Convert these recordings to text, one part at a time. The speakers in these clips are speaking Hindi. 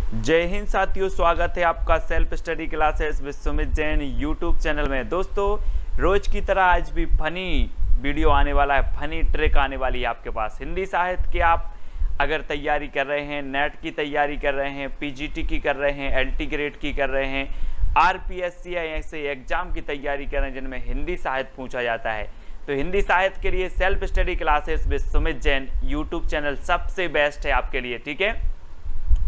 जय हिंद साथियों, स्वागत है आपका self study classes with Sumit Jain YouTube channel में। दोस्तों, रोज की तरह आज भी फनी वीडियो आने वाला है, फनी ट्रिक आने वाली है आपके पास। हिंदी साहित्य की आप अगर तैयारी कर रहे हैं, नेट की तैयारी कर रहे हैं, पीजीटी की कर रहे हैं, एलटी ग्रेड की कर रहे हैं, आरपीएससी या ऐसे एग्जाम की तैयारी कर रहे हैं जिनमें हिंदी साहित्य पूछा जाता है, तो हिंदी साहित्य के लिए self study classes with Sumit Jain YouTube channel सबसे बेस्ट है आपके लिए। ठीक है,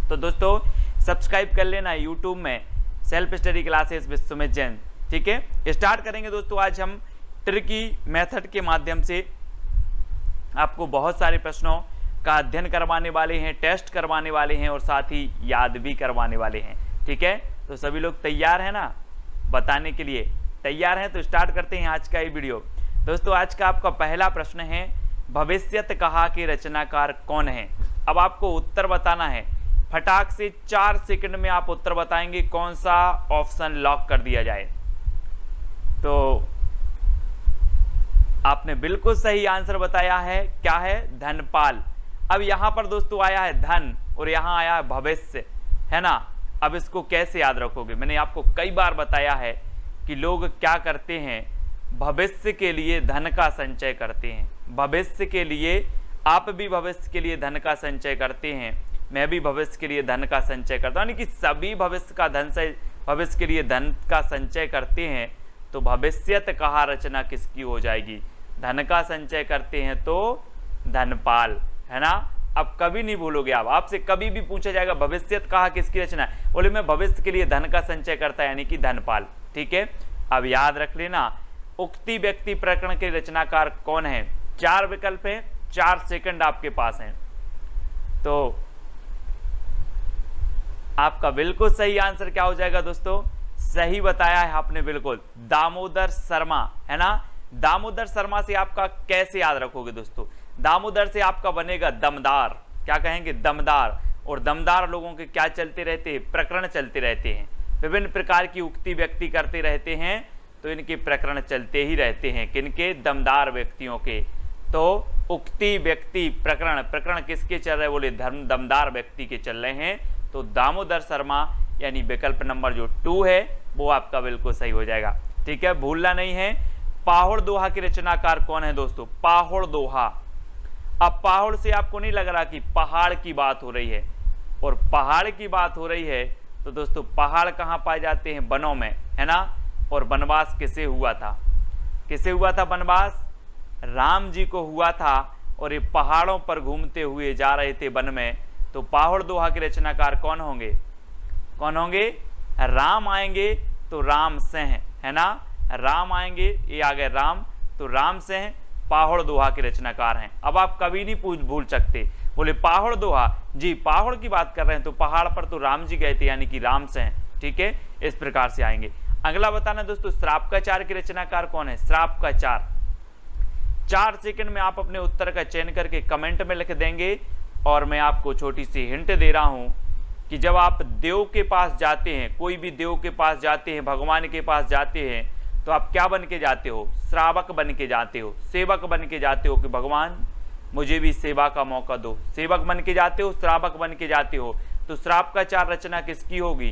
तो दोस्तों सब्सक्राइब कर लेना यूट्यूब में self study classes with Sumit Jain. ठीक है, स्टार्ट करेंगे दोस्तों। आज हम ट्रिकी मेथड के माध्यम से आपको बहुत सारे प्रश्नों का अध्ययन करवाने वाले हैं, टेस्ट करवाने वाले हैं और साथ ही याद भी करवाने वाले हैं। ठीक है, तो सभी लोग तैयार हैं ना, बताने के लिए तैयार हैं? तो स्टार्ट करते हैं आज का ये वीडियो। दोस्तों, आज का आपका पहला प्रश्न है, भविष्यत कहा के रचनाकार कौन है? अब आपको उत्तर बताना है, फटाक से 4 सेकंड में आप उत्तर बताएंगे। कौन सा ऑप्शन लॉक कर दिया जाए? तो आपने बिल्कुल सही आंसर बताया है, क्या है? धनपाल। अब यहां पर दोस्तों आया है धन और यहां आया है भविष्य, है ना। अब इसको कैसे याद रखोगे? मैंने आपको कई बार बताया है कि लोग क्या करते हैं, भविष्य के लिए धन का संचय करते हैं। भविष्य के लिए, आप भी भविष्य के लिए धन का संचय करते हैं, मैं भी भविष्य के लिए धन का संचय करता हूं, यानी कि सभी भविष्य के लिए धन का संचय करते हैं। तो भविष्यत कहा रचना किसकी हो जाएगी? धन का संचय करते हैं तो धनपाल, है ना। अब कभी नहीं भूलोगे आप, आपसे कभी भी पूछा जाएगा भविष्यत कहा किसकी रचना है, बोले मैं भविष्य के लिए धन का संचय करता है, यानी कि धनपाल। ठीक है, अब याद रख लेना, उक्ति व्यक्ति प्रकरण के रचनाकार कौन है? 4 विकल्प हैं, 4 सेकंड आपके पास हैं। तो आपका बिल्कुल सही आंसर क्या हो जाएगा दोस्तों? सही बताया है आपने बिल्कुल, दामोदर शर्मा, है ना। दामोदर शर्मा से आपका कैसे याद रखोगे दोस्तों? दामोदर से आपका बनेगा दमदार। क्या कहेंगे? दमदार। और दमदार लोगों के क्या चलते रहते हैं? प्रकरण चलते रहते हैं, विभिन्न प्रकार की उक्ति व्यक्ति करते रहते हैं, तो इनके प्रकरण चलते ही रहते हैं। किनके? दमदार व्यक्तियों के। तो उक्ति व्यक्ति प्रकरण, प्रकरण किसके चल रहे? बोले दमदार व्यक्ति के चल रहे हैं। तो दामोदर शर्मा यानी विकल्प नंबर जो 2 है वो आपका बिल्कुल सही हो जाएगा। ठीक है, भूलना नहीं है। पाहुड़ दोहा के रचनाकार कौन है दोस्तों? पाहुड़ दोहा। अब पाहुड़ से आपको नहीं लग रहा कि पहाड़ की बात हो रही है, और पहाड़ की बात हो रही है तो दोस्तों पहाड़ कहाँ पाए जाते हैं? वनों में, है ना। और वनवास किसे हुआ था? किसे हुआ था वनवास? राम जी को हुआ था, और ये पहाड़ों पर घूमते हुए जा रहे थे वन में। तो पाहुड़ दोहा के रचनाकार कौन होंगे? कौन होंगे? राम आएंगे तो राम सिंह, है ना। राम आएंगे, ये आ गए राम, तो राम सिंह पाहुड़ दोहा के रचनाकार हैं। अब आप कभी नहीं भूल सकते, बोले पाहुड़ दोहा जी, पहाड़ की बात कर रहे हैं तो पहाड़ पर तो राम जी गए थे, यानी कि राम सिंह। ठीक है, इस प्रकार से आएंगे। अगला बताना दोस्तों, श्रापकाचार्य के रचनाकार कौन है? श्रापकाचार्य। 4 सेकंड में आप अपने उत्तर का चयन करके कमेंट में लिख देंगे। और मैं आपको छोटी सी हिंट दे रहा हूं कि जब आप देव के पास जाते हैं, कोई भी देव के पास जाते हैं, भगवान के पास जाते हैं, तो आप क्या बन के जाते हो? श्रावक बन के जाते हो, सेवक बन के जाते हो कि भगवान मुझे भी सेवा का मौका दो। सेवक बन के जाते हो, श्रावक बन के जाते हो। तो श्रापकाचार रचना किसकी होगी?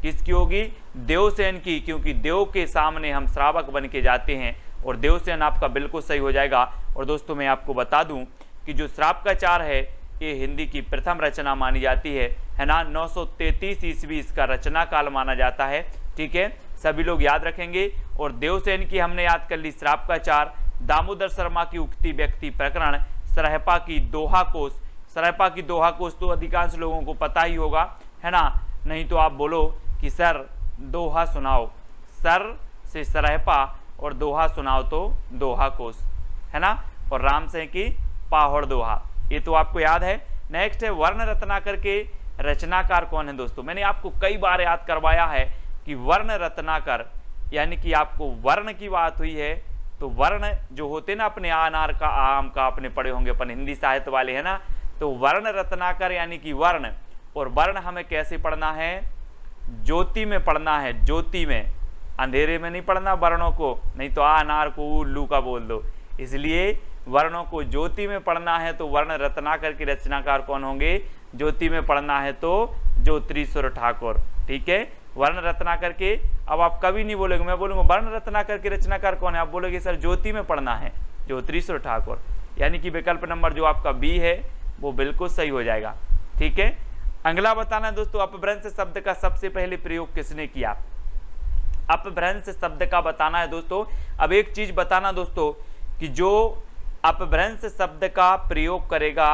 किसकी होगी? देवसेन की, क्योंकि देव के सामने हम श्रावक बन के जाते हैं, और देवसेन आपका बिल्कुल सही हो जाएगा। और दोस्तों मैं आपको बता दूं कि जो श्रापकाचार है ये हिंदी की प्रथम रचना मानी जाती है ना। 933 ईस्वी इसका रचना काल माना जाता है। ठीक है, सभी लोग याद रखेंगे। और देवसेन की हमने याद कर ली, श्रापकाचार, दामोदर शर्मा की उक्ति व्यक्ति प्रकरण, सरहपा की दोहा कोश। सरहपा की दोहा कोश तो अधिकांश लोगों को पता ही होगा, है ना। नहीं तो आप बोलो कि सर दोहा सुनाओ, सर से सरहपा और दोहा सुनाओ तो दोहा कोश, है ना। और राम सिंह की पाहुड़ दोहा, ये तो आपको याद है। नेक्स्ट है, वर्ण रत्नाकर के रचनाकार कौन है दोस्तों? मैंने आपको कई बार याद करवाया है कि वर्ण रत्नाकर, यानी कि आपको वर्ण की बात हुई है तो वर्ण जो होते ना, अपने अनार का, आम का आपने पढ़े होंगे, अपन हिंदी साहित्य वाले, है ना। तो वर्ण रत्नाकर यानी कि वर्ण, और वर्ण हमें कैसे पढ़ना है? ज्योति में पढ़ना है, ज्योति में, अंधेरे में नहीं पढ़ना वर्णों को, नहीं तो अनार को उल्लू का बोल दो। इसलिए वर्णों को ज्योति में पढ़ना है, तो वर्ण रत्नाकर के रचनाकार कौन होंगे? ज्योति में पढ़ना है तो ज्योतिरीश्वर ठाकुर। ठीक है, वर्ण रत्नाकर के, अब आप कभी नहीं बोलोगे, मैं बोलूंगा वर्ण रत्नाकर के रचनाकार कौन है, आप बोलोगे सर ज्योति में पढ़ना है, ज्योतिरीश्वर ठाकुर। यानी कि विकल्प नंबर जो आपका बी है वो बिल्कुल सही हो जाएगा। ठीक है, अगला बताना है दोस्तों, अपभ्रंश शब्द का सबसे पहले प्रयोग किसने किया। अपभ्रंश शब्द का बताना है दोस्तों। अब एक चीज बताना दोस्तों कि जो अपभ्रंश शब्द का प्रयोग करेगा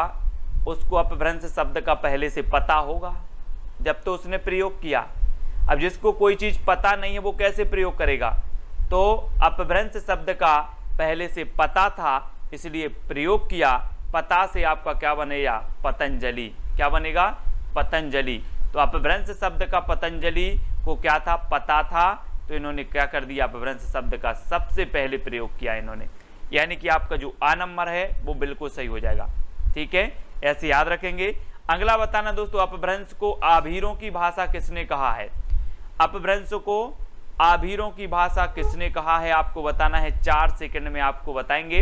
उसको अपभ्रंश शब्द का पहले से पता होगा जब तो उसने प्रयोग किया। अब जिसको कोई चीज पता नहीं है वो कैसे प्रयोग करेगा, तो अपभ्रंश शब्द का पहले से पता था इसलिए प्रयोग किया। पता से आपका क्या बनेगा, पतंजलि। क्या बनेगा, पतंजलि। तो अपभ्रंश शब्द का पतंजलि को क्या था, पता था, तो इन्होंने क्या कर दिया, अपभ्रंश शब्द का सबसे पहले प्रयोग किया इन्होंने। यानी कि आपका जो आ नंबर है वो बिल्कुल सही हो जाएगा। ठीक है, ऐसे याद रखेंगे। अगला बताना दोस्तों, अपभ्रंश को आभीरों की भाषा किसने कहा है। अपभ्रंश को आभीरों की भाषा किसने कहा है, आपको बताना है। 4 सेकंड में आपको बताएंगे।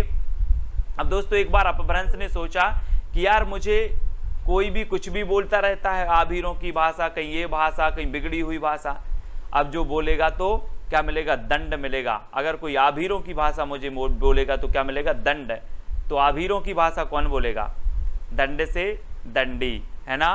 अब दोस्तों एक बार अपभ्रंश ने सोचा कि यार मुझे कोई भी कुछ भी बोलता रहता है, आभीरों की भाषा, कहीं ये भाषा, कहीं बिगड़ी हुई भाषा। अब जो बोलेगा तो क्या मिलेगा, दंड मिलेगा। अगर कोई आभीरों की भाषा मुझे बोलेगा तो क्या मिलेगा, दंड। तो आभीरों की भाषा कौन बोलेगा, दंड से दंडी, है ना।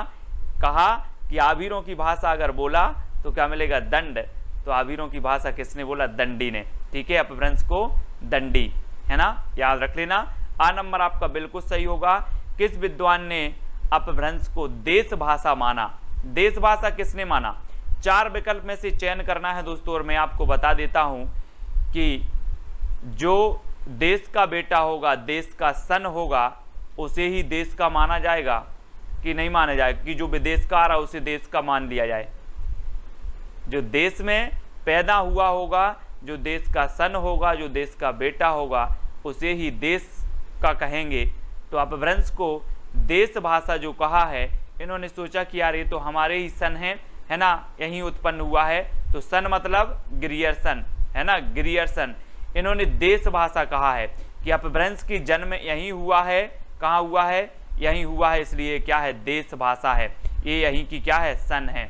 कहा कि आभीरों की भाषा अगर बोला तो क्या मिलेगा, दंड। तो आभीरों की भाषा किसने बोला, दंडी ने। ठीक है, अपभ्रंश को दंडी, है ना, याद रख लेना। आ नंबर आपका बिल्कुल सही होगा। किस विद्वान ने अपभ्रंश को देश भाषा माना। देश भाषा किसने माना, 4 विकल्प में से चयन करना है दोस्तों। और मैं आपको बता देता हूं कि जो देश का बेटा होगा, देश का सन होगा, उसे ही देश का माना जाएगा कि नहीं माना जाएगा, कि जो विदेश का आ रहा उसे देश का मान लिया जाए। जो देश में पैदा हुआ होगा, जो देश का सन होगा, जो देश का बेटा होगा, उसे ही देश का कहेंगे। तो अपभ्रंश को देश भाषा जो कहा है, इन्होंने सोचा कि यार ये तो हमारे ही सन है ना, यहीं उत्पन्न हुआ है। तो सन मतलब ग्रियर्सन, है ना, ग्रियर्सन। इन्होंने देश भाषा कहा है कि अपभ्रंश की जन्म यहीं हुआ है। कहाँ हुआ है, यहीं हुआ है, इसलिए क्या है, देश भाषा है। ये यहीं की क्या है, सन है,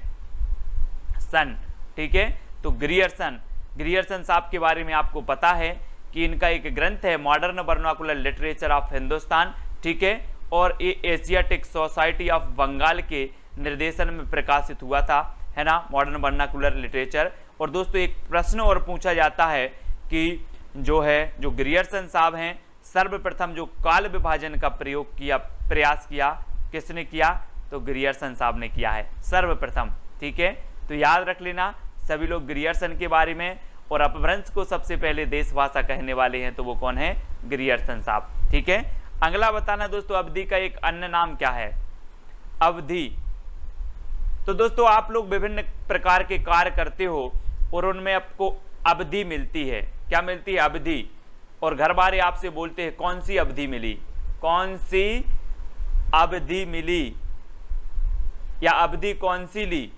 सन। ठीक है, तो ग्रियर्सन, ग्रियर्सन साहब के बारे में आपको पता है कि इनका एक ग्रंथ है modern vernacular literature of Hindustan. ठीक है, और ये एशियाटिक सोसाइटी ऑफ बंगाल के निर्देशन में प्रकाशित हुआ था, है ना, मॉडर्न वर्नाकुलर लिटरेचर। और दोस्तों एक प्रश्न और पूछा जाता है कि जो ग्रियर्सन साहब हैं, सर्वप्रथम जो काल विभाजन का प्रयास किया, किसने किया, तो ग्रियर्सन साहब ने किया है सर्वप्रथम। ठीक है, तो याद रख लेना सभी लोग ग्रियर्सन के बारे में। और अपभ्रंश को सबसे पहले देश भाषा कहने वाले हैं तो वो कौन है, ग्रियर्सन साहब। ठीक है, अगला बताना दोस्तों, अवधि का एक अन्य नाम क्या है, अवधि। तो दोस्तों आप लोग विभिन्न प्रकार के कार्य करते हो और उनमें आपको अवधि मिलती है। क्या मिलती है, अवधि। और घर वाले आपसे बोलते हैं कौन सी अवधि मिली, कौन सी अवधि मिली, या अवधि कौन सी ली,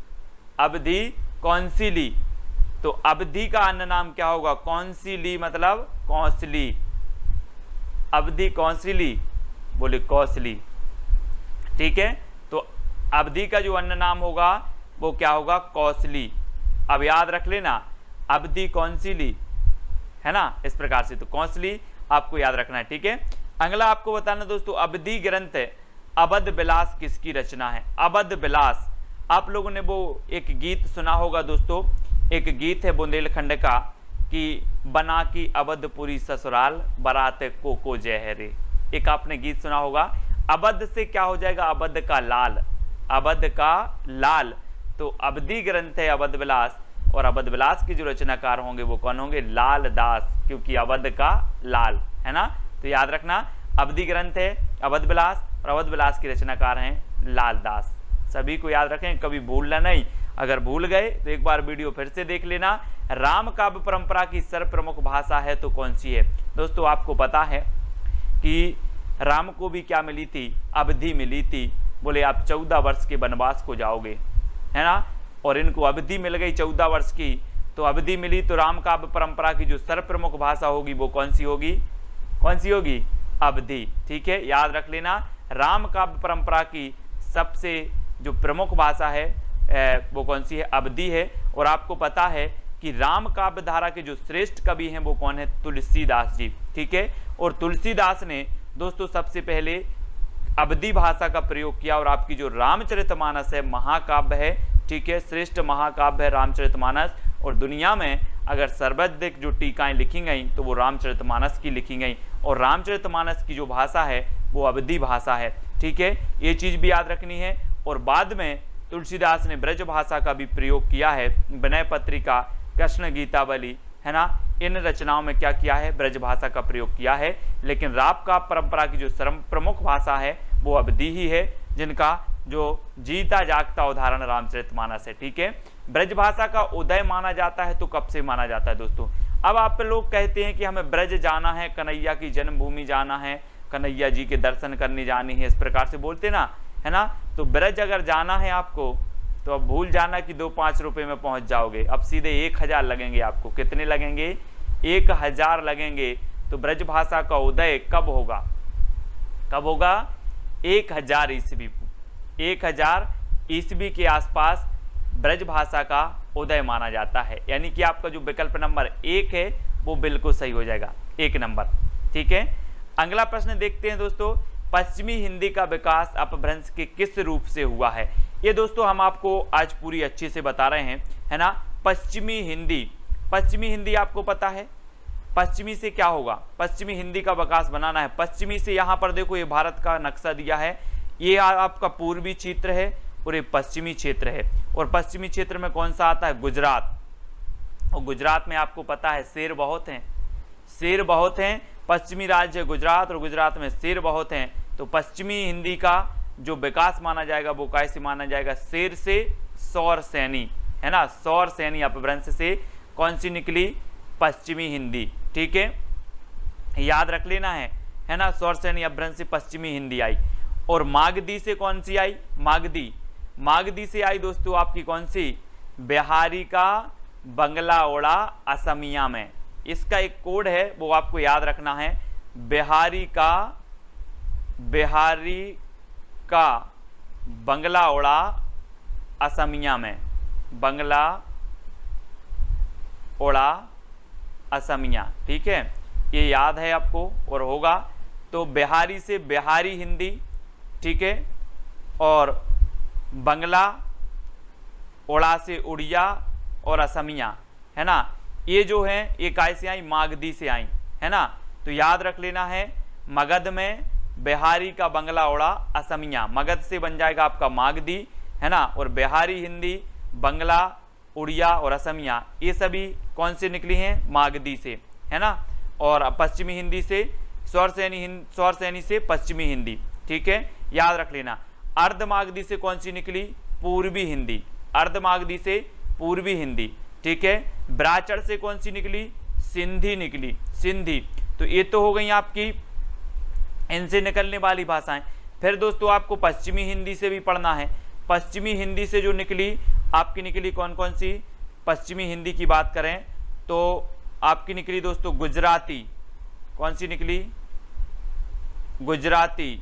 अवधि कौन सी ली। तो अवधि का अन्य नाम क्या होगा, कौन सी ली मतलब कौशली। अवधि कौन सी ली, बोले कौशली। ठीक है, तो अवधि का जो अन्य नाम होगा वो क्या होगा, कौशली। अब याद रख लेना, अवधि कौन सी ली, है ना, इस प्रकार से। तो कौशली आपको याद रखना है। ठीक है, अगला आपको बताना दोस्तों, अवधि ग्रंथ अवध विलास किसकी रचना है। अवध विलास, आप लोगों ने वो एक गीत सुना होगा दोस्तों, एक गीत है बुंदेलखंड का कि बना की अवधपुरी ससुराल बारात को जहरे। एक आपने गीत सुना होगा। अवध से क्या हो जाएगा, अवध का लाल, अवध का लाल। तो अवधि ग्रंथ है अवध विलास, और अवध विलास के जो रचनाकार होंगे वो कौन होंगे, लाल दास, क्योंकि अवध का लाल, है ना। तो याद रखना, अवधि ग्रंथ है अवध विलास और अवध विलास के रचनाकार हैं लाल दास। सभी को याद रखें, कभी भूलना नहीं। अगर भूल गए तो एक बार वीडियो फिर से देख लेना। राम काव्य परंपरा की सर्वप्रमुख भाषा है तो कौन सी है। दोस्तों आपको पता है कि राम को भी क्या मिली थी, अवधि मिली थी। बोले आप 14 वर्ष के वनवास को जाओगे, है ना, और इनको अवधि मिल गई 14 वर्ष की। तो अवधि मिली तो राम काव्य परंपरा की जो सर्वप्रमुख भाषा होगी वो कौन सी होगी, कौन सी होगी, अवधि। ठीक है, याद रख लेना, राम काव्य परंपरा की सबसे जो प्रमुख भाषा है वो कौन सी है, अवधि है। और आपको पता है कि राम काव्य धारा के जो श्रेष्ठ कवि हैं वो कौन है, तुलसीदास जी। ठीक है, और तुलसीदास ने दोस्तों सबसे पहले अवधी भाषा का प्रयोग किया। और आपकी जो रामचरितमानस है महाकाव्य है, ठीक है, श्रेष्ठ महाकाव्य है रामचरितमानस। और दुनिया में अगर सर्वाधिक जो टीकाएं लिखी गई तो वो रामचरितमानस की लिखी गई। और रामचरितमानस की जो भाषा है वो अवधी भाषा है। ठीक है, ये चीज भी याद रखनी है। और बाद में तुलसीदास ने ब्रज भाषा का भी प्रयोग किया है, विनय पत्रिका, कृष्ण गीतावली, है ना, इन रचनाओं में क्या किया है, ब्रज भाषा का प्रयोग किया है। लेकिन राप काव्य परंपरा की जो प्रमुख भाषा है वो अवधी ही है, जिनका जो जीता जागता उदाहरण रामचरितमानस है। ठीक है, ब्रज भाषा का उदय माना जाता है तो कब से माना जाता है दोस्तों? अब आप लोग कहते हैं कि हमें ब्रज जाना है, कन्हैया की जन्मभूमि जाना है, कन्हैया जी के दर्शन करने जानी है, इस प्रकार से बोलते ना, है ना। तो ब्रज अगर जाना है आपको तो अब भूल जाना कि 2-5 रुपए में पहुंच जाओगे, अब सीधे 1000 लगेंगे आपको। कितने लगेंगे? 1000 लगेंगे। तो ब्रज भाषा का उदय कब होगा? कब होगा? 1000 ईस्वी, 1000 ईस्वी के आसपास ब्रज भाषा का उदय माना जाता है। यानी कि आपका जो विकल्प नंबर 1 है वो बिल्कुल सही हो जाएगा, 1 नंबर। ठीक है, अगला प्रश्न देखते हैं दोस्तों, पश्चिमी हिंदी का विकास अपभ्रंश के किस रूप से हुआ है? ये दोस्तों हम आपको आज पूरी अच्छे से बता रहे हैं, है ना। पश्चिमी हिंदी, पश्चिमी हिंदी आपको पता है पश्चिमी से क्या होगा, पश्चिमी हिंदी का विकास बनाना है। पश्चिमी से यहाँ पर देखो ये भारत का नक्शा दिया है, ये आपका पूर्वी क्षेत्र है और ये पश्चिमी क्षेत्र है। और पश्चिमी क्षेत्र में कौन सा आता है? गुजरात। और गुजरात में आपको पता है शेर बहुत हैं, शेर बहुत हैं। पश्चिमी राज्य गुजरात और गुजरात में शेर बहुत हैं। तो पश्चिमी हिंदी का जो विकास माना जाएगा वो कैसे माना जाएगा? शेर से सौर सैनी, है ना, सौर सैनी अपभ्रंश से कौन सी निकली? पश्चिमी हिंदी। ठीक है, याद रख लेना है ना, सौर सैनी अपभ्रंश से पश्चिमी हिंदी आई। और मागधी से कौन सी आई? मागधी, मागधी से आई दोस्तों आपकी कौन सी? बिहारी का बंगला ओड़ा असमिया में। इसका एक कोड है वो आपको याद रखना है, बिहारी का बंगला ओड़ा असमिया में, बंगला ओड़ा असमिया। ठीक है, ये याद है आपको और होगा। तो बिहारी से बिहारी हिंदी, ठीक है, और बंगला ओड़ा से उड़िया और असमिया, है ना। ये जो है ये कैसे आई? मागधी से आई, है ना। तो याद रख लेना है, मगध में बिहारी का बंगला ओड़ा असमिया, मगध से बन जाएगा आपका मागधी, है ना। और बिहारी हिंदी, बंगला, उड़िया और असमिया ये सभी कौन से निकली हैं? मागधी से, है ना। और पश्चिमी हिंदी से सौर सैनी से पश्चिमी हिंदी। ठीक है, याद रख लेना। अर्धमागधी से कौन सी निकली? पूर्वी हिंदी, अर्धमागधी से पूर्वी हिंदी। ठीक है, ब्राचड़ से कौन सी निकली? सिंधी निकली, सिंधी। तो ये तो हो गई आपकी इनसे निकलने वाली भाषाएं। फिर दोस्तों आपको पश्चिमी हिंदी से भी पढ़ना है। पश्चिमी हिंदी से जो निकली आपकी निकली कौन कौन सी? पश्चिमी हिंदी की बात करें तो आपकी निकली दोस्तों गुजराती। कौन सी निकली? गुजराती,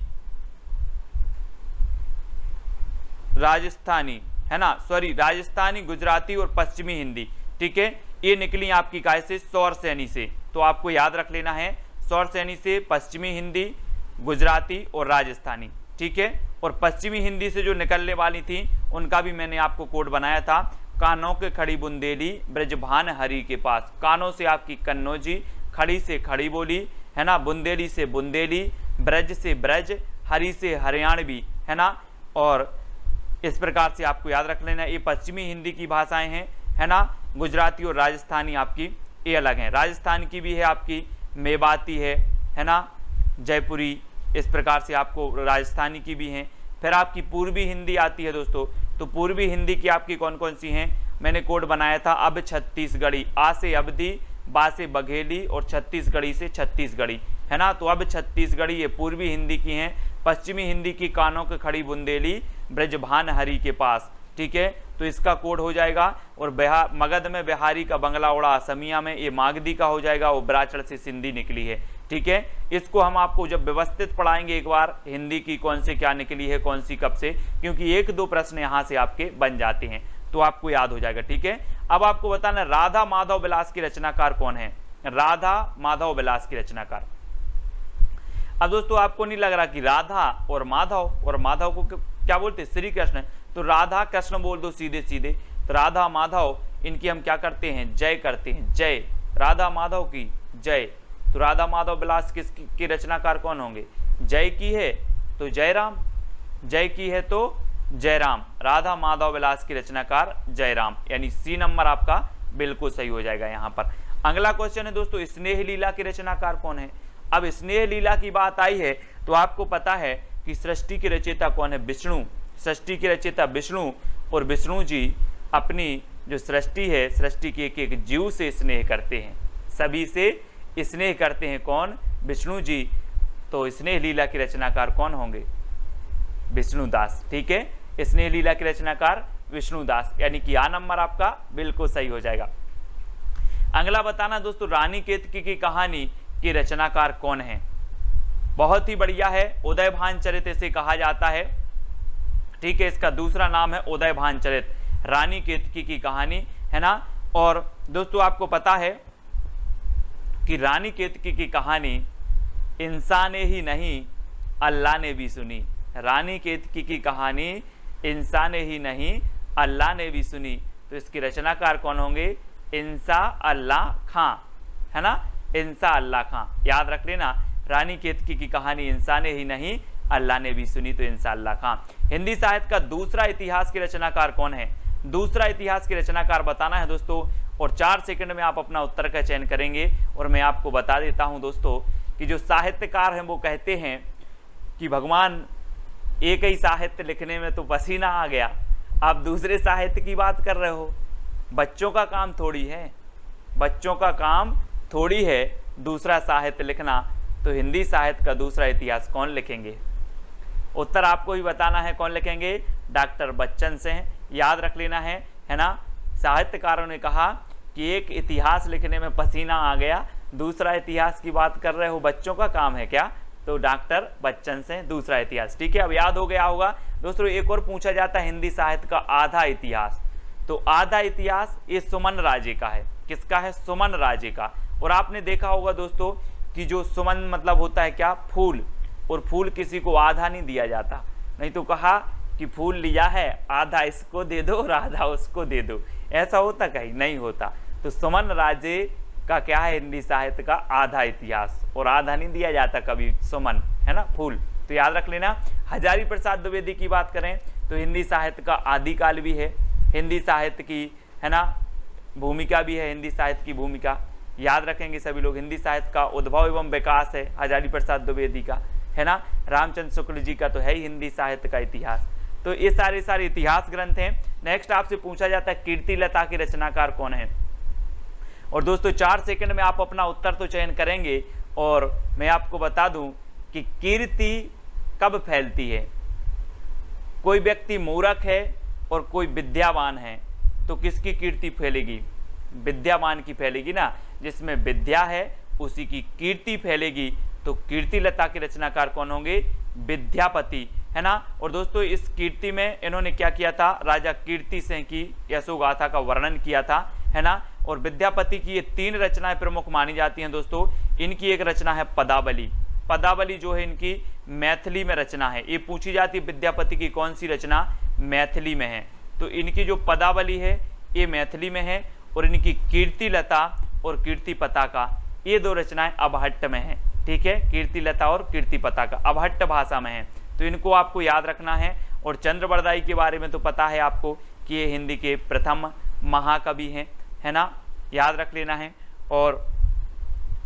राजस्थानी, है ना, सॉरी, राजस्थानी, गुजराती और पश्चिमी हिंदी। ठीक है, ये निकली आपकी काय से? सौर सैनी से। तो आपको याद रख लेना है, सौर सैनी से पश्चिमी हिंदी, गुजराती और राजस्थानी। ठीक है, और पश्चिमी हिंदी से जो निकलने वाली थी उनका भी मैंने आपको कोड बनाया था, कानों के खड़ी बुंदेली ब्रजभान हरि के पास। कानों से आपकी कन्नौजी, खड़ी से खड़ी बोली, है ना, बुंदेली से बुंदेली, ब्रज से ब्रज, हरि से हरियाणवी, है ना। और इस प्रकार से आपको याद रख लेना, ये पश्चिमी हिंदी की भाषाएं हैं, है ना। गुजराती और राजस्थानी आपकी ये अलग हैं। राजस्थान की भी है आपकी मेवाती है ना, जयपुरी, इस प्रकार से आपको राजस्थानी की भी हैं। फिर आपकी पूर्वी हिंदी आती है दोस्तों। तो पूर्वी हिंदी की आपकी कौन कौन सी हैं? मैंने कोड बनाया था, अब छत्तीसगढ़ी, आ से अवधी, बा से बघेली और छत्तीसगढ़ी से छत्तीसगढ़ी, है ना। तो अब छत्तीसगढ़ी ये पूर्वी हिंदी की हैं। पश्चिमी हिंदी की कानों के खड़ी बुंदेली ब्रजभान हरि के पास। ठीक है, तो इसका कोड हो जाएगा। और मगध में बिहारी का बंगला ओड़ा असमिया में, ये मागधी का हो जाएगा। वो ब्राचड़ से सिंधी निकली है। ठीक है, इसको हम आपको जब व्यवस्थित पढ़ाएंगे एक बार, हिंदी की कौन से क्या निकली है, कौन सी कब से, क्योंकि एक दो प्रश्न यहां से आपके बन जाते हैं तो आपको याद हो जाएगा। ठीक है, अब आपको बताना राधा माधव विलास की रचनाकार कौन है, राधा माधव विलास की रचनाकार। अब दोस्तों आपको नहीं लग रहा कि राधा और माधव को क्या बोलते हैं, श्री कृष्ण, तो राधा कृष्ण बोल दो सीधे सीधे। तो राधा माधव इनकी हम क्या करते हैं, जय करते हैं, जय राधा माधव की जय। तो राधा माधव विलास किसकी रचनाकार कौन होंगे, जय की है तो जयराम, जय की है तो जयराम, राधा माधव विलास की रचनाकार जयराम, यानी सी नंबर आपका बिल्कुल सही हो जाएगा यहाँ पर। अगला क्वेश्चन है दोस्तों, स्नेह लीला की रचनाकार कौन है। अब स्नेह लीला की बात आई है तो आपको पता है कि सृष्टि की रचयिता कौन है, विष्णु, सृष्टि की रचयिता विष्णु, और विष्णु जी अपनी जो सृष्टि है, सृष्टि के एक एक जीव से स्नेह करते हैं, सभी से स्नेह करते हैं, कौन, विष्णु जी। तो स्नेह लीला की रचनाकार कौन होंगे, विष्णुदास। ठीक है, स्नेह लीला की रचनाकार विष्णुदास, यानी कि आ नंबर आपका बिल्कुल सही हो जाएगा। अगला बताना दोस्तों, रानी केतकी की कहानी की रचनाकार कौन है। बहुत ही बढ़िया है, उदयभान चरित इसे कहा जाता है। ठीक है, इसका दूसरा नाम है उदयभान चरित, रानी केतकी की कहानी, है ना। और दोस्तों आपको पता है कि रानी केतकी की कहानी इंसान ने ही नहीं अल्लाह ने भी सुनी। रानी केतकी की कहानी इंसान ने ही नहीं अल्लाह ने भी सुनी। तो इसके रचनाकार कौन होंगे, इंसा अल्लाह खां, है ना, इंसा अल्लाह खां, याद रख लेना। रानी केतकी की कहानी इंसान ने ही नहीं अल्लाह ने भी सुनी, तो इंसा अल्लाह खां। हिंदी साहित्य का दूसरा इतिहास की रचनाकार कौन है, दूसरा इतिहास की रचनाकार बताना है दोस्तों, और 4 सेकंड में आप अपना उत्तर का चयन करेंगे। और मैं आपको बता देता हूं दोस्तों कि जो साहित्यकार हैं वो कहते हैं कि भगवान एक ही साहित्य लिखने में तो पसीना आ गया, आप दूसरे साहित्य की बात कर रहे हो। बच्चों का काम थोड़ी है, बच्चों का काम थोड़ी है दूसरा साहित्य लिखना। तो हिंदी साहित्य का दूसरा इतिहास कौन लिखेंगे, उत्तर आपको ही बताना है, कौन लिखेंगे, डॉक्टर बच्चन सिंह, याद रख लेना है ना। साहित्यकारों ने कहा कि एक इतिहास लिखने में पसीना आ गया, दूसरा इतिहास की बात कर रहे हो, बच्चों का काम है क्या, तो डॉक्टर बच्चन से दूसरा इतिहास। ठीक है, अब याद हो गया होगा दोस्तों। एक और पूछा जाता है हिंदी साहित्य का आधा इतिहास, तो आधा इतिहास ये सुमन राजे का है, किसका है, सुमन राजे का। और आपने देखा होगा दोस्तों कि जो सुमन मतलब होता है क्या, फूल, और फूल किसी को आधा नहीं दिया जाता, नहीं तो कहा कि फूल लिया है आधा इसको दे दो और आधा उसको दे दो, ऐसा होता कहीं नहीं होता। तो सुमन राजे का क्या है, हिंदी साहित्य का आधा इतिहास, और आधा नहीं दिया जाता कभी, सुमन, है ना, फूल, तो याद रख लेना। हजारी प्रसाद द्विवेदी की बात करें तो हिंदी साहित्य का आदिकाल भी है, हिंदी साहित्य की, है ना, भूमिका भी है, हिंदी साहित्य की भूमिका याद रखेंगे सभी लोग। हिंदी साहित्य का उद्भव एवं विकास है हजारी प्रसाद द्विवेदी का, है ना। रामचंद्र शुक्ल जी का तो है ही हिंदी साहित्य का इतिहास। तो ये सारे इतिहास ग्रंथ हैं। नेक्स्ट आपसे पूछा जाता है कीर्ति लता की रचनाकार कौन है, और दोस्तों 4 सेकंड में आप अपना उत्तर तो चयन करेंगे। और मैं आपको बता दूं कि कीर्ति कब फैलती है, कोई व्यक्ति मूर्ख है और कोई विद्यावान है, तो किसकी कीर्ति फैलेगी, विद्यावान की फैलेगी ना, जिसमें विद्या है उसी की कीर्ति फैलेगी। तो कीर्ति लता के रचनाकार कौन होंगे, विद्यापति, है ना। और दोस्तों इस कीर्ति में इन्होंने क्या किया था, राजा कीर्ति सिंह की यशोगाथा का वर्णन किया था, है ना। और विद्यापति की ये 3 रचनाएं प्रमुख मानी जाती हैं दोस्तों। इनकी एक रचना है पदावली, पदावली जो है इनकी मैथिली में रचना है। ये पूछी जाती है विद्यापति की कौन सी रचना मैथिली में है, तो इनकी जो पदावली है ये मैथिली में है। और इनकी कीर्ति लता और कीर्ति पताका ये 2 रचनाएं अबहट्ट में हैं। ठीक है, कीर्ति लता और कीर्ति पताका अबहट्ट भाषा में है, तो इनको आपको याद रखना है। और चंद्रबरदाई के बारे में तो पता है आपको कि ये हिंदी के प्रथम महाकवि हैं, है ना, याद रख लेना है। और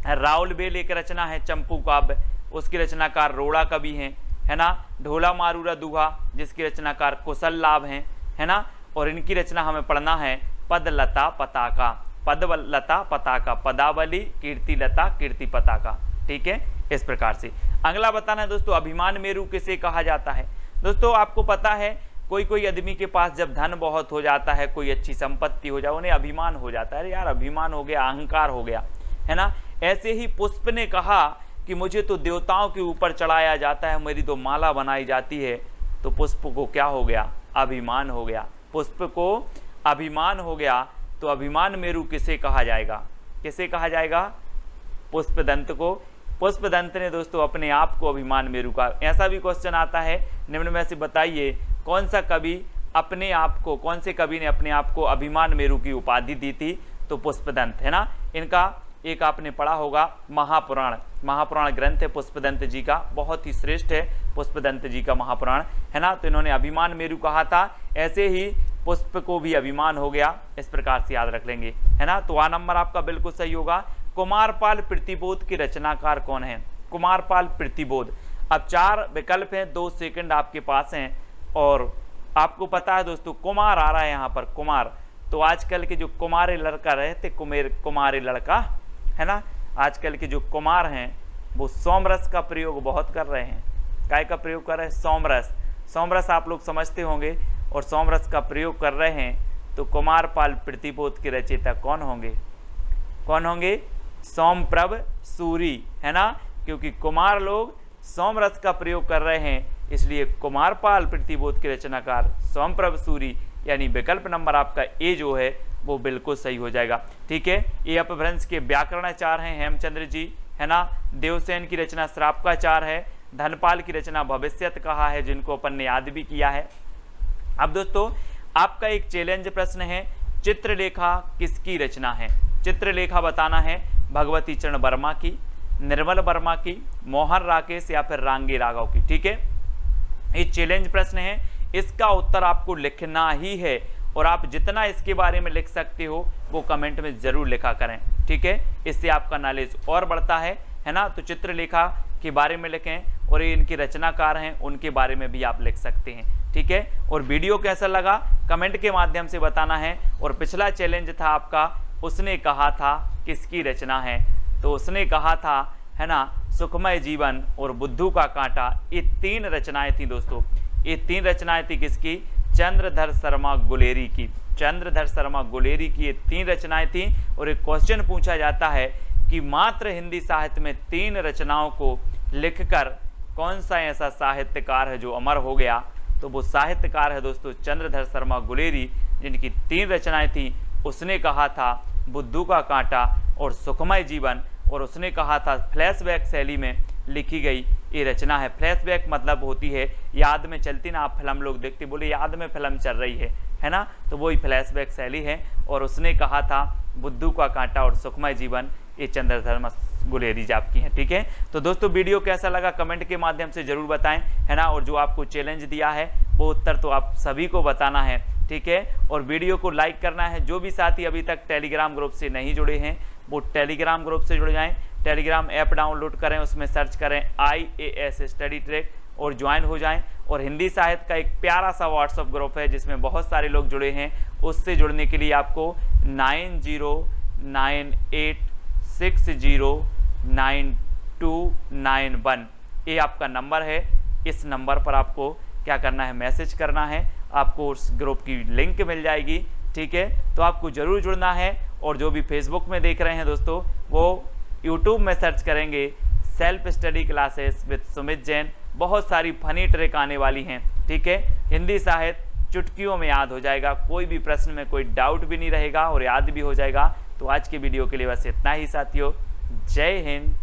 राउल बेल एक रचना है चंपू काव्य, उसकी रचनाकार रोड़ा कवि हैं, है ना। ढोला मारूरा दुहा जिसकी रचनाकार कुशल लाभ हैं, है ना। और इनकी रचना हमें पढ़ना है पद लता पताका, पद लता पताका, पदावली, कीर्ति लता, कीर्ति पताका। ठीक है, इस प्रकार से। अगला बताना है दोस्तों अभिमान मेरु किसे कहा जाता है। दोस्तों आपको पता है कोई आदमी के पास जब धन बहुत हो जाता है, कोई अच्छी संपत्ति हो जाए, उन्हें अभिमान हो जाता है, अरे यार अभिमान हो गया, अहंकार हो गया, है ना। ऐसे ही पुष्प ने कहा कि मुझे तो देवताओं के ऊपर चढ़ाया जाता है, मेरी तो माला बनाई जाती है, तो पुष्प को क्या हो गया, अभिमान हो गया, पुष्प को अभिमान हो गया। तो अभिमान मेरु किसे कहा जाएगा, किसे कहा जाएगा, पुष्पदंत को। पुष्पदंत ने दोस्तों अपने आप को अभिमान मेरु का। ऐसा भी क्वेश्चन आता है निम्न में से बताइए कौन सा कवि अपने आप को, कौन से कवि ने अपने आप को अभिमान मेरु की उपाधि दी थी, तो पुष्पदंत है ना। इनका एक आपने पढ़ा होगा महापुराण, महापुराण ग्रंथ है पुष्पदंत जी का, बहुत ही श्रेष्ठ है पुष्पदंत जी का महापुराण, है ना। तो इन्होंने अभिमान मेरु कहा था, ऐसे ही पुष्प को भी अभिमान हो गया, इस प्रकार से याद रख लेंगे, है ना। तो आ नंबर आपका बिल्कुल सही होगा। कुमारपाल प्रतिबोध के रचनाकार कौन है, कुमारपाल प्रतिबोध। अब 4 विकल्प हैं, 2 सेकंड आपके पास हैं, और आपको पता है दोस्तों कुमार आ रहा है यहाँ पर, कुमार। तो आजकल के जो कुमारे लड़का रहते, कुमारे लड़का, है ना, आजकल के जो कुमार हैं वो सोमरस का प्रयोग बहुत कर रहे हैं। काय का प्रयोग कर रहे हैं, सोमरस। सोमरस आप लोग समझते होंगे, और सोमरस का प्रयोग कर रहे हैं। तो कुमारपाल प्रतिबोध के रचयिता कौन होंगे, कौन होंगे, सोमप्रभ सूरी, है ना। क्योंकि कुमार लोग सोमरस का प्रयोग कर रहे हैं, इसलिए कुमारपाल प्रतिबोध के रचनाकार सोमप्रभ सूरी, यानी विकल्प नंबर आपका ए जो है वो बिल्कुल सही हो जाएगा। ठीक है, ये अपभ्रंश के व्याकरणाचार्य हैं हेमचंद्र जी, है ना। देवसेन की रचना श्रापकाचार है, धनपाल की रचना भविष्यत कहा है, जिनको अपन ने याद भी किया है। अब दोस्तों आपका एक चैलेंज प्रश्न है, चित्रलेखा किसकी रचना है, चित्रलेखा बताना है भगवती चरण वर्मा की, निर्मल वर्मा की, मोहन राकेश या फिर रांगे राघव की। ठीक है, ये चैलेंज प्रश्न है, इसका उत्तर आपको लिखना ही है, और आप जितना इसके बारे में लिख सकते हो वो कमेंट में जरूर लिखा करें। ठीक है, इससे आपका नॉलेज और बढ़ता है ना। तो चित्रलेखा के बारे में लिखें, और ये इनके रचनाकार हैं उनके बारे में भी आप लिख सकते हैं। ठीक है, और वीडियो कैसा लगा कमेंट के माध्यम से बताना है। और पिछला चैलेंज था आपका, उसने कहा था किसकी रचना है, तो उसने कहा था, है ना, सुखमय जीवन और बुद्धू का कांटा, ये 3 रचनाएं थी दोस्तों। ये 3 रचनाएं थी किसकी, चंद्रधर शर्मा गुलेरी की, चंद्रधर शर्मा गुलेरी की ये 3 रचनाएं थी। और एक क्वेश्चन पूछा जाता है कि मात्र हिंदी साहित्य में 3 रचनाओं को लिखकर कौन सा ऐसा साहित्यकार है जो अमर हो गया, तो वो साहित्यकार है दोस्तों चंद्रधर शर्मा गुलेरी, जिनकी 3 रचनाएं थी। उसने कहा था बुद्धू का कांटा और सुखमय जीवन, और उसने कहा था फ्लैशबैक शैली में लिखी गई ये रचना है। फ्लैशबैक मतलब होती है याद में चलती ना, आप फिल्म लोग देखते, बोले याद में फिल्म चल रही है ना, तो वही फ्लैशबैक शैली है। और उसने कहा था बुद्धू का कांटा और सुखमय जीवन, ये चंद्रधर गुलेरी जी आपकी हैं। ठीक है, तो दोस्तों वीडियो कैसा लगा कमेंट के माध्यम से जरूर बताएं, है ना। और जो आपको चैलेंज दिया है वो उत्तर तो आप सभी को बताना है। ठीक है, और वीडियो को लाइक करना है। जो भी साथी अभी तक टेलीग्राम ग्रुप से नहीं जुड़े हैं वो टेलीग्राम ग्रुप से जुड़ जाएं, टेलीग्राम ऐप डाउनलोड करें, उसमें सर्च करें IAS स्टडी ट्रैक और ज्वाइन हो जाएं। और हिंदी साहित्य का एक प्यारा सा व्हाट्सअप ग्रुप है जिसमें बहुत सारे लोग जुड़े हैं, उससे जुड़ने के लिए आपको 9098609291 ये आपका नंबर है। इस नंबर पर आपको क्या करना है, मैसेज करना है, आपको उस ग्रुप की लिंक मिल जाएगी। ठीक है, तो आपको जरूर जुड़ना है। और जो भी फेसबुक में देख रहे हैं दोस्तों, वो यूट्यूब में सर्च करेंगे self study classes with Sumit Jain, बहुत सारी फनी ट्रिक आने वाली हैं। ठीक है, हिंदी साहित्य चुटकियों में याद हो जाएगा, कोई भी प्रश्न में कोई डाउट भी नहीं रहेगा और याद भी हो जाएगा। तो आज के वीडियो के लिए बस इतना ही साथियों, जय हिंद।